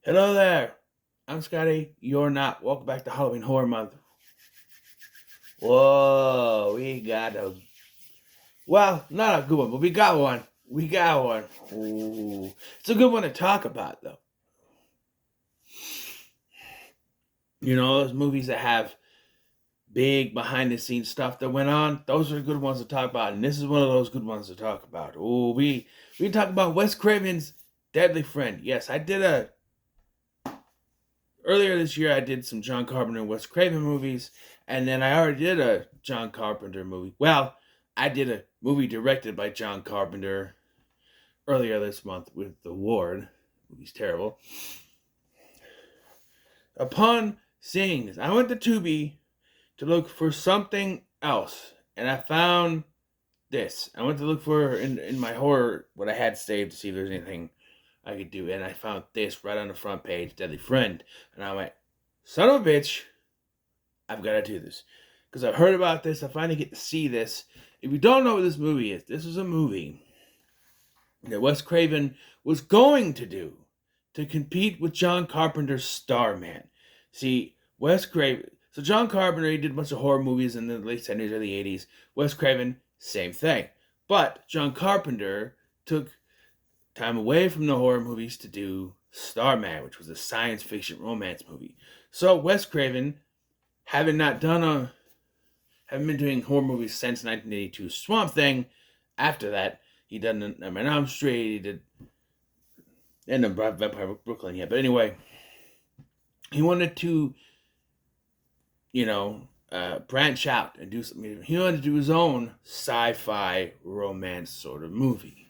Hello there. I'm Scotty. You're not. Welcome back to Halloween Horror Month. Whoa, we got a not a good one, but we got one. We got one. Ooh, it's a good one to talk about, though. You know, those movies that have big behind the scenes stuff that went on. Those are good ones to talk about, and this is one of those good ones to talk about. Ooh, we talk about Wes Craven's Deadly Friend. Yes, I did a earlier this year. I did some John Carpenter and Wes Craven movies, and then I already did a John Carpenter movie. Well, I did a movie directed by John Carpenter earlier this month with The Ward. The movie's terrible. Upon seeing this, I went to Tubi to look for something else, and I found this. I went to look for in my horror what I had saved to see if there's anything I could do, and I found this right on the front page, Deadly Friend, and I went, son of a bitch, I've got to do this because I've heard about this. I finally get to see this. If you don't know what this movie is, this is a movie that Wes Craven was going to do to compete with John Carpenter's Starman. See, Wes Craven. So John Carpenter, he did a bunch of horror movies in the late 70s, early 80s. Wes Craven, same thing. But John Carpenter took time away from the horror movies to do Starman, which was a science fiction romance movie. So Wes Craven, having been doing horror movies since 1982 Swamp Thing. After that, he done Nightmare on Elm Street. He did and Vampire Brooklyn. Yeah, but anyway, he wanted to, branch out and do something. He wanted to do his own sci-fi romance sort of movie.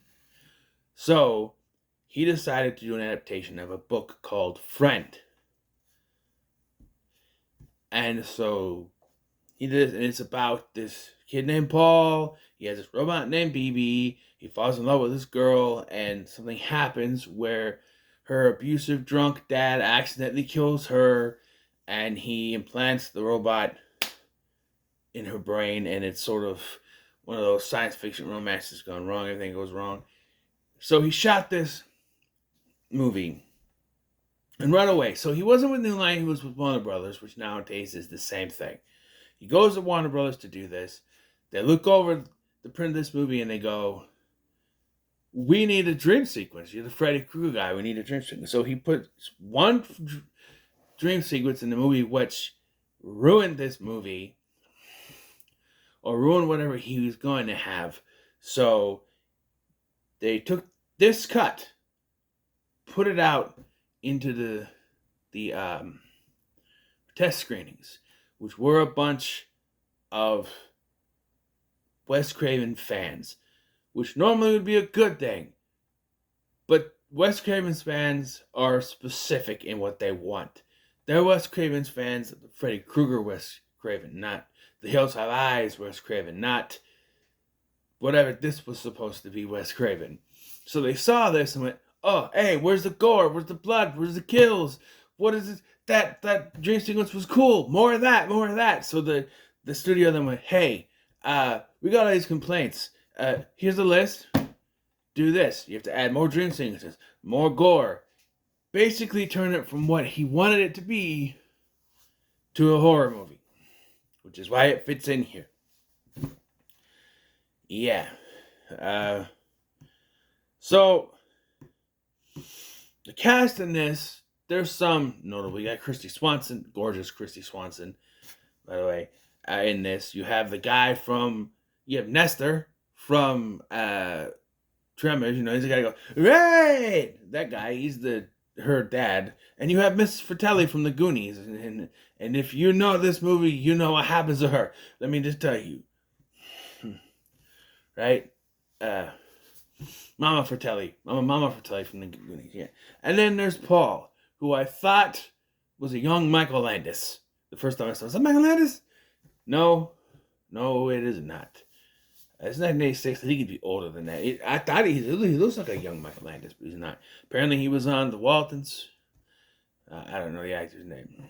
So he decided to do an adaptation of a book called Friend. And so he did it, and it's about this kid named Paul. He has this robot named BB. He falls in love with this girl, and something happens where her abusive drunk dad accidentally kills her, and he implants the robot in her brain, and it's sort of one of those science fiction romances gone wrong. Everything goes wrong. So he shot this movie and run away. So he wasn't with New Line, he was with Warner Brothers, which nowadays is the same thing. He goes to Warner Brothers to do this. They look over the print of this movie and they go, we need a dream sequence. You're the Freddy Krueger guy. We need a dream sequence. So he puts one dream sequence in the movie which ruined this movie or ruined whatever he was going to have. So they took this cut, put it out into the test screenings, which were a bunch of Wes Craven fans, which normally would be a good thing. But Wes Craven's fans are specific in what they want. They're Wes Craven's fans, Freddy Krueger Wes Craven, not The Hills Have Eyes Wes Craven, not whatever this was supposed to be Wes Craven. So they saw this and went, oh, hey, where's the gore? Where's the blood? Where's the kills? What is it? That dream sequence was cool. More of that, more of that. So the studio then went, hey, we got all these complaints. Here's the list. Do this. You have to add more dream sequences, more gore. Basically turn it from what he wanted it to be to a horror movie, which is why it fits in here. Yeah. So the cast in this, there's some notable. You got Kristy Swanson, gorgeous Kristy Swanson, by the way. In this, you have the guy you have Nestor from Tremors. You know, he's the guy who goes, right! That guy, he's her dad. And you have Mrs. Fratelli from the Goonies. And if you know this movie, you know what happens to her. Let me just tell you. Right? Mama Fratelli from the Goonies, yeah. And then there's Paul, who I thought was a young Michael Landis. The first time I saw him, is that Michael Landis? No, it is not. It's 1986. I think he'd be older than that. I thought he looks like a young Michael Landis, but he's not. Apparently, he was on The Waltons. I don't know the actor's name.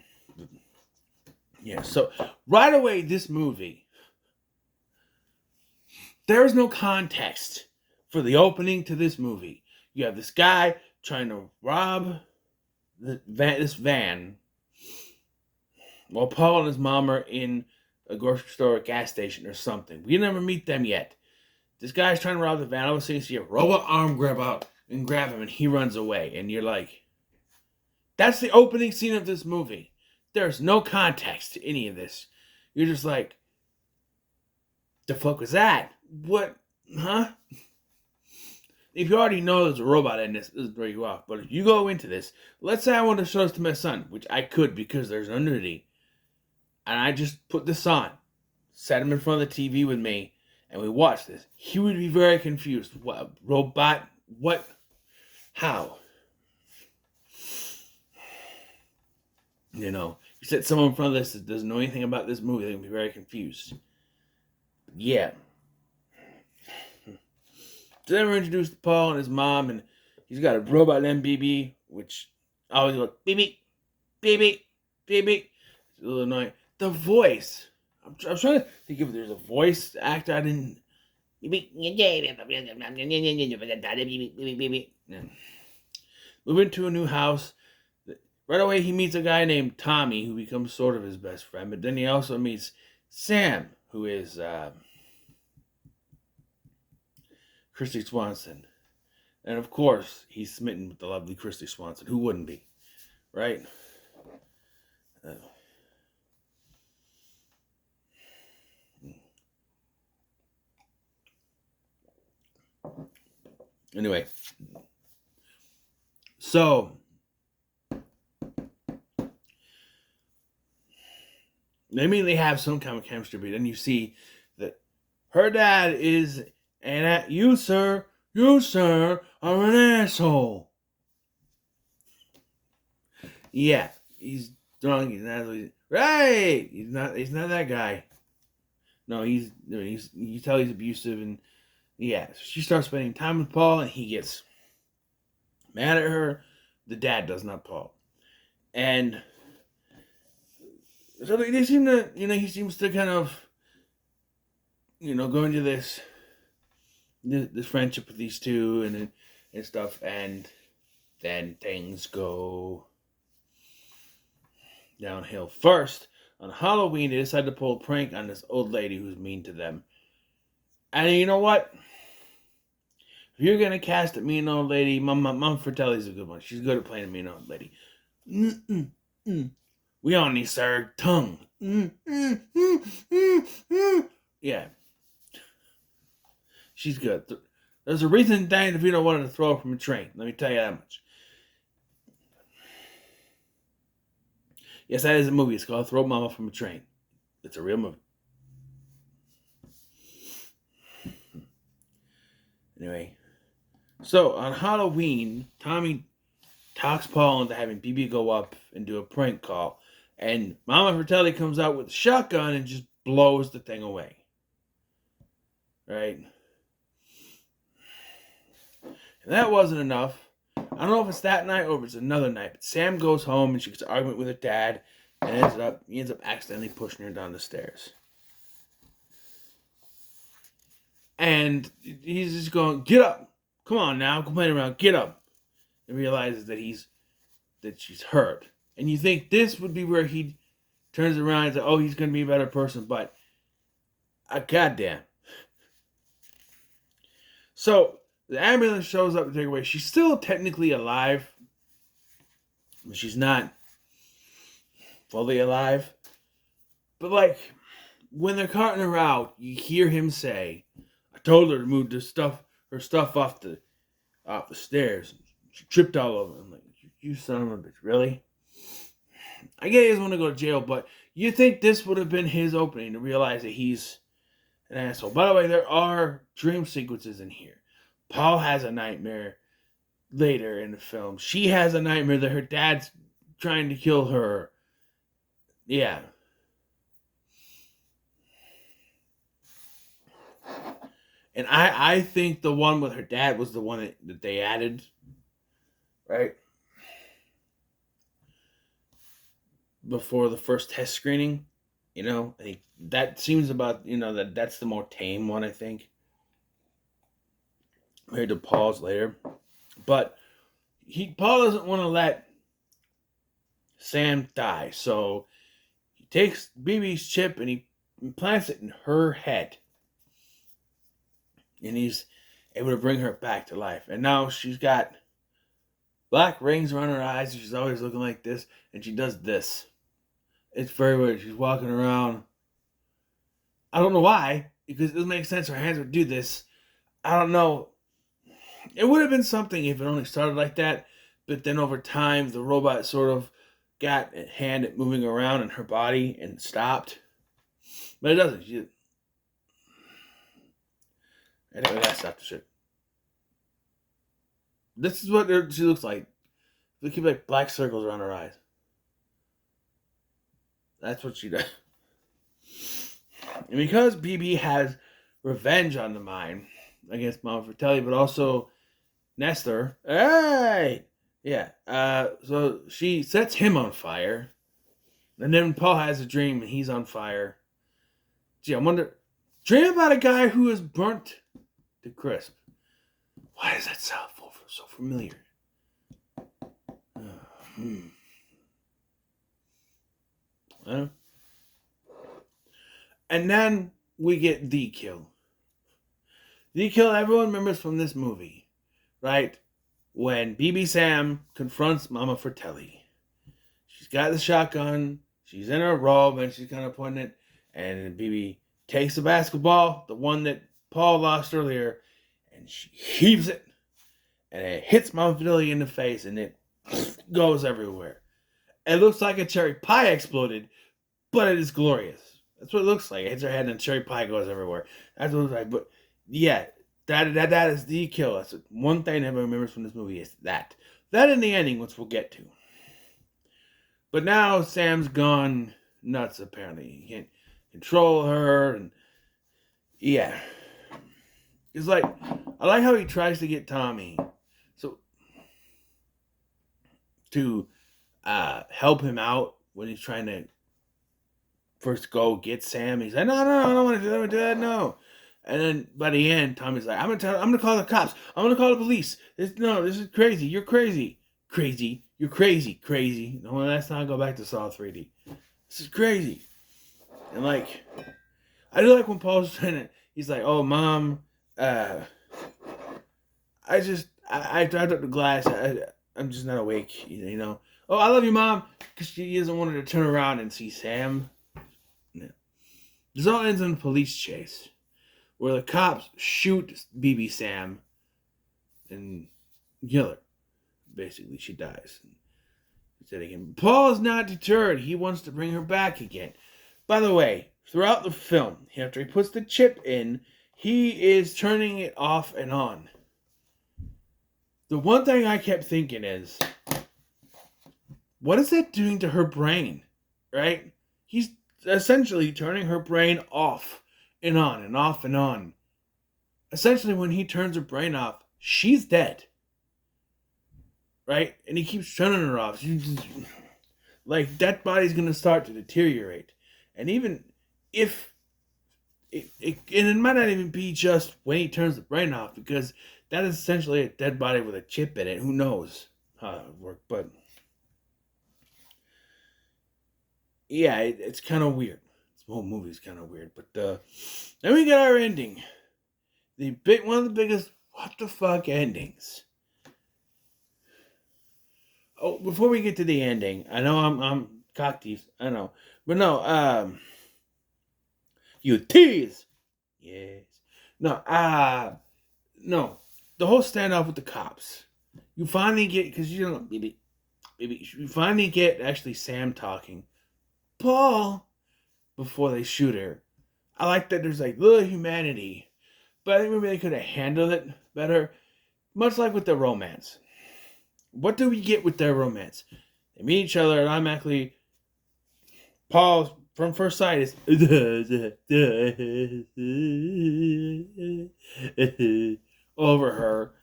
Yeah, so right away, this movie, there is no context for the opening to this movie. You have this guy trying to rob this van, while Paul and his mom are in a grocery store or gas station or something. We never meet them yet. This guy's trying to rob the van. All of a sudden, you see a robot arm grab out and grab him, and he runs away. And you're like, that's the opening scene of this movie. There's no context to any of this. You're just like, the fuck was that? What? Huh? If you already know there's a robot in this will throw you off. But if you go into this, let's say I want to show this to my son, which I could because there's no nudity, and I just put this on, set him in front of the TV with me, and we watch this, he would be very confused. What? Robot? What? How? You know, you set someone in front of this that doesn't know anything about this movie, they're going to be very confused. Yeah. So then we're introduced to Paul and his mom, and he's got a robot named BB, which always goes, BB, BB, BB. It's a little annoying. The voice. I'm trying to think if there's a voice actor I didn't. Move into a new house. Right away, he meets a guy named Tommy, who becomes sort of his best friend. But then he also meets Sam, who is Kristy Swanson. And of course, he's smitten with the lovely Kristy Swanson. Who wouldn't be? Right? Anyway. So, they immediately have some kind of chemistry, but then you see that her dad is, and at you, sir, are an asshole. Yeah, he's drunk. He's not right. He's not that guy. No, you tell he's abusive, and yeah, so she starts spending time with Paul, and he gets mad at her. The dad does, not Paul, and so they seem to, he seems to kind of, go into this friendship with these two and stuff, and then things go downhill. First, on Halloween, they decide to pull a prank on this old lady who's mean to them. And you know what? If you're gonna cast a mean old lady, Mom Fratelli's a good one. She's good at playing a mean old lady. We all need her tongue. Yeah. She's good. There's a reason Danny DeVito wanted to throw her from a train. Let me tell you that much. Yes, that is a movie. It's called Throw Mama from a Train. It's a real movie. Anyway. So, on Halloween, Tommy talks Paul into having BB go up and do a prank call. And Mama Fratelli comes out with a shotgun and just blows the thing away. Right? And that wasn't enough. I don't know if it's that night or if it's another night, but Sam goes home and she gets an argument with her dad and he ends up accidentally pushing her down the stairs. And he's just going, get up. Come on now, complain around, get up. And realizes that she's hurt. And you think this would be where he turns around and says, oh, he's going to be a better person, but goddamn. So, the ambulance shows up to take her away. She's still technically alive, but she's not fully alive. But, like, when they're carting her out, you hear him say, I told her to move her stuff off the stairs. She tripped all over. I'm like, you son of a bitch, really? I get he doesn't want to go to jail, but you think this would have been his opening to realize that he's an asshole. By the way, there are dream sequences in here. Paul has a nightmare later in the film. She has a nightmare that her dad's trying to kill her. Yeah. And I think the one with her dad was the one that they added. Right? Before the first test screening. I think that seems about, that's the more tame one, I think. Compared to Paul's later. But Paul doesn't want to let Sam dies. So he takes BB's chip and he implants it in her head. And he's able to bring her back to life. And now she's got black rings around her eyes. And she's always looking like this. And she does this. It's very weird. She's walking around. I don't know why, because it doesn't make sense. Her hands would do this. I don't know. It would have been something if it only started like that. But then over time, the robot sort of got a hand at moving around in her body and stopped. But it doesn't. I gotta stop the shit. This is what she looks like. They keep like black circles around her eyes. That's what she does. And because BB has revenge on the mind against Mama Fratelli, but also Nestor. Hey! Yeah. So she sets him on fire. And then Paul has a dream and he's on fire. Gee, I wonder. Dream about a guy who is burnt to crisp. Why does that sound so familiar? And then we get the kill. The kill everyone remembers from this movie, right? When BB Sam confronts Mama Fratelli. She's got the shotgun. She's in her robe and she's kind of pointing it. And BB takes the basketball, the one that Paul lost earlier, and she heaves it. And it hits Mama Fratelli in the face and it goes everywhere. It looks like a cherry pie exploded, but it is glorious. That's what it looks like. It hits her head and cherry pie goes everywhere. That's what it looks like. But yeah, that is the kill. That's one thing everyone remembers from this movie is that. That in the ending, which we'll get to. But now Sam's gone nuts, apparently. He can't control her. And yeah. It's like, I like how he tries to get Tommy to help him out when he's trying to first go get Sam. He's like, no, I don't want to do that, no. And then by the end, Tommy's like, I'm gonna call the cops. I'm gonna call the police. This is crazy. You're crazy. Crazy. You're crazy. Crazy. No, let's not go back to Saw 3D. This is crazy. And like, I do like when Paul's trying to, he's like, oh, Mom, I dropped up the glass. I'm just not awake, you know. Oh, I love you, Mom, because she doesn't want her to turn around and see Sam. No. This all ends in a police chase, where the cops shoot BB Sam and kill her. Basically, she dies. Paul's not deterred. He wants to bring her back again. By the way, throughout the film, after he puts the chip in, he is turning it off and on. The one thing I kept thinking is, what is that doing to her brain? Right? He's essentially turning her brain off and on and off and on. Essentially, when he turns her brain off, she's dead. Right? And he keeps turning her off. Like, that body's going to start to deteriorate. And even if it might not even be just when he turns the brain off, because that is essentially a dead body with a chip in it. Who knows how that would work? But yeah, it's kind of weird. This whole movie's kind of weird. But then we get our ending. One of the biggest what the fuck endings. Oh, before we get to the ending, I know I'm cocky. I know, but no. You tease. Yes. No. No. The whole standoff with the cops. You finally get, because you don't, baby. You finally get actually Sam talking. Paul, before they shoot her. I like that there's like little humanity, but I think maybe they could have handled it better. Much like with their romance. What do we get with their romance? They meet each other and automatically Paul from first sight is over her.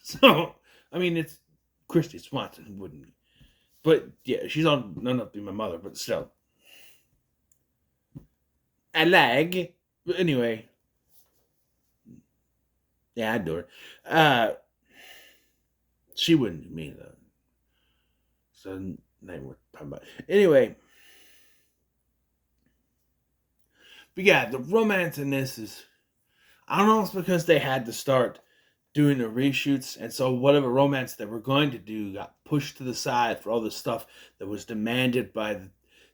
So, I mean, it's Christy Swanson, wouldn't be. But yeah, she's on none of to be my mother, but still. I lag. But anyway. Yeah, I adore her. She wouldn't be me though. So not even worth talking about. Anyway, but yeah, the romance in this is, I don't know if it's because they had to start doing the reshoots, and so whatever romance they were going to do got pushed to the side for all the stuff that was demanded by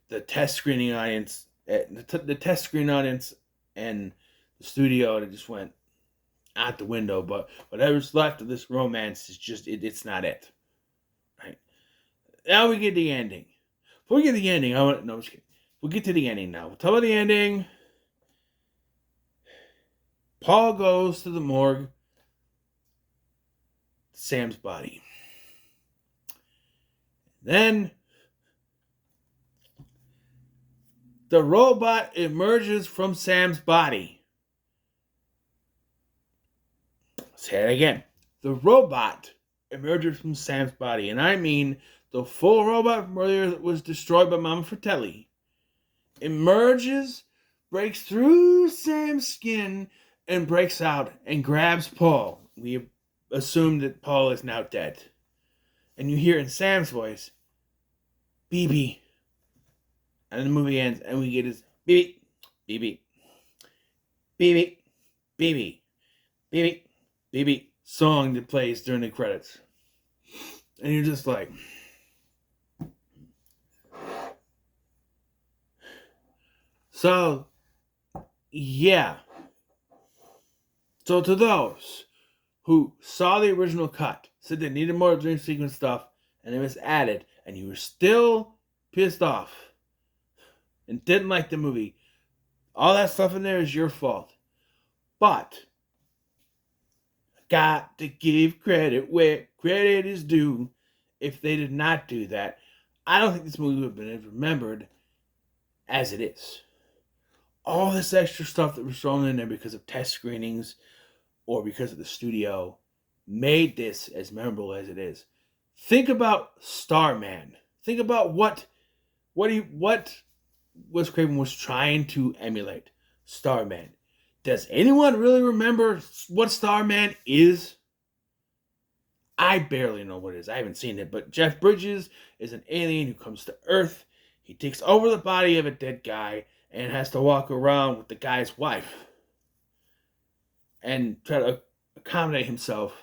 the test screening audience, the test screen audience, and the studio. And it just went out the window. But whatever's left of this romance is just it's not it. Right now we get the ending. Before we get to the ending, I want no, I'm just kidding. We'll get to the ending now. We'll tell about the ending. Paul goes to the morgue. Sam's body. Then the robot emerges from Sam's body. Say it again. The robot emerges from Sam's body. And I mean the full robot from earlier that was destroyed by Mama Fratelli. Emerges, breaks through Sam's skin, and breaks out and grabs Paul. We assume that Paul is now dead. And you hear in Sam's voice, BB. And the movie ends, and we get his BB, BB, BB, BB, BB, BB song that plays during the credits. And you're just like, so, yeah. So to those who saw the original cut, said they needed more dream sequence stuff, and it was added, and you were still pissed off and didn't like the movie, all that stuff in there is your fault. But got to give credit where credit is due. If they did not do that, I don't think this movie would have been remembered as it is. All this extra stuff that was thrown in there because of test screenings or because of the studio made this as memorable as it is. Think about Starman. Think about what Wes Craven was trying to emulate. Starman. Does anyone really remember what Starman is? I barely know what it is. I haven't seen it, but Jeff Bridges is an alien who comes to Earth. He takes over the body of a dead guy and has to walk around with the guy's wife and try to accommodate himself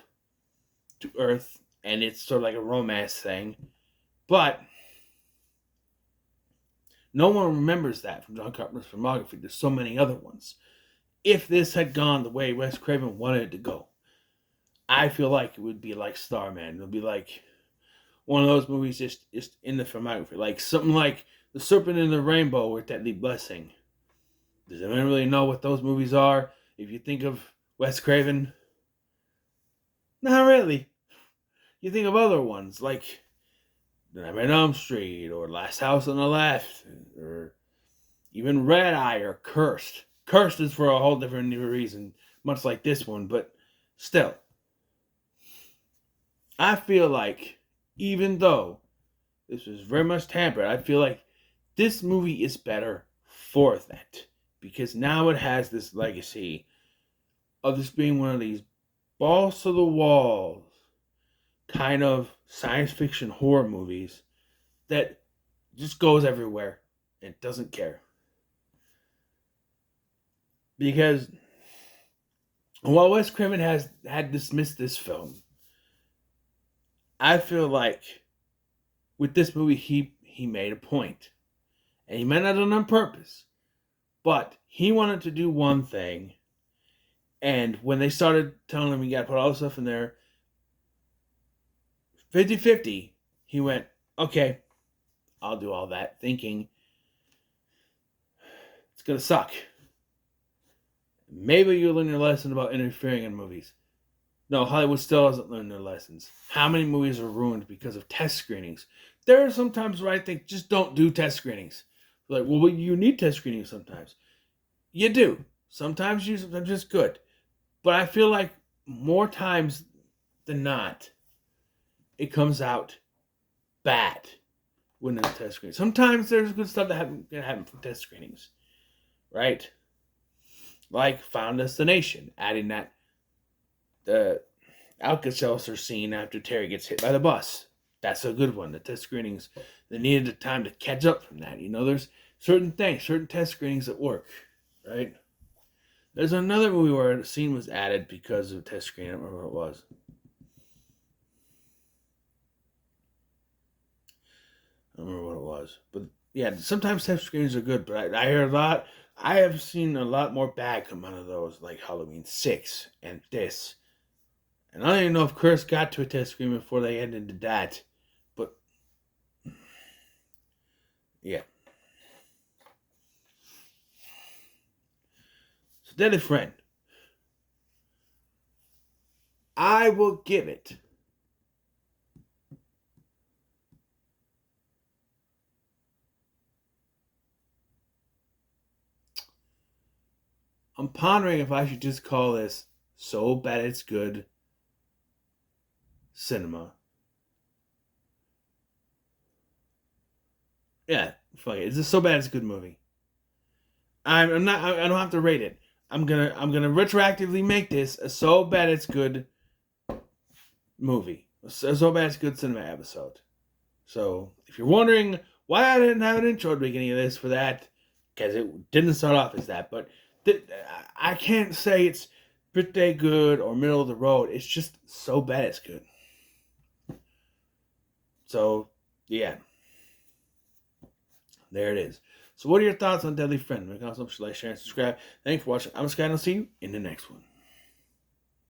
to Earth, and it's sort of like a romance thing. But no one remembers that from John Carpenter's filmography. There's so many other ones. If this had gone the way Wes Craven wanted it to go, I feel like it would be like Starman. It would be like one of those movies just in the filmography. Like something like The Serpent and the Rainbow or Deadly Blessing. Does anyone really know what those movies are? If you think of Wes Craven, not really. You think of other ones like Nightmare on Elm Street or Last House on the Left or even Red Eye or Cursed. Cursed is for a whole different reason, much like this one, but still. I feel like, even though this was very much tampered, I feel like this movie is better for that. Because now it has this legacy of this being one of these balls to the walls kind of science fiction horror movies that just goes everywhere and doesn't care. Because while Wes Craven had dismissed this film, I feel like with this movie he made a point. And he might not have done it on purpose. But he wanted to do one thing. And when they started telling him you got to put all this stuff in there, 50-50, he went, okay, I'll do all that, thinking it's going to suck. Maybe you'll learn your lesson about interfering in movies. No, Hollywood still hasn't learned their lessons. How many movies are ruined because of test screenings? There are some times where I think just don't do test screenings. Like, well, you need test screenings sometimes. You do. Sometimes it's good. But I feel like more times than not, it comes out bad when there's test screenings. Sometimes there's good stuff that happen from test screenings. Right? Like Final Destination, adding the Alka-Seltzer scene after Terry gets hit by the bus. That's a good one. The test screenings, they needed the time to catch up from that. There's certain things, certain test screenings that work, right? There's another movie where a scene was added because of a test screen. I don't remember what it was. I don't remember what it was. But yeah, sometimes test screenings are good, but I hear a lot. I have seen a lot more bad come out of those, like Halloween 6 and this. And I don't even know if Curse got to a test screen before they ended that. But yeah. So Deadly Friend. I will give it I'm pondering if I should just call this So Bad It's Good cinema. Yeah, fuck it. It's just So Bad It's a Good movie. I'm not. I don't have to rate it. I'm gonna retroactively make this a So Bad It's Good movie. So Bad It's Good cinema episode. So if you're wondering why I didn't have an intro at the beginning of this for that, because it didn't start off as that, but I can't say it's pretty good or middle of the road. It's just So Bad It's Good. So yeah, there it is. So what are your thoughts on Deadly Friend? Make sure to like, share, and subscribe. Thanks for watching. I'm Scott, and I'll see you in the next one.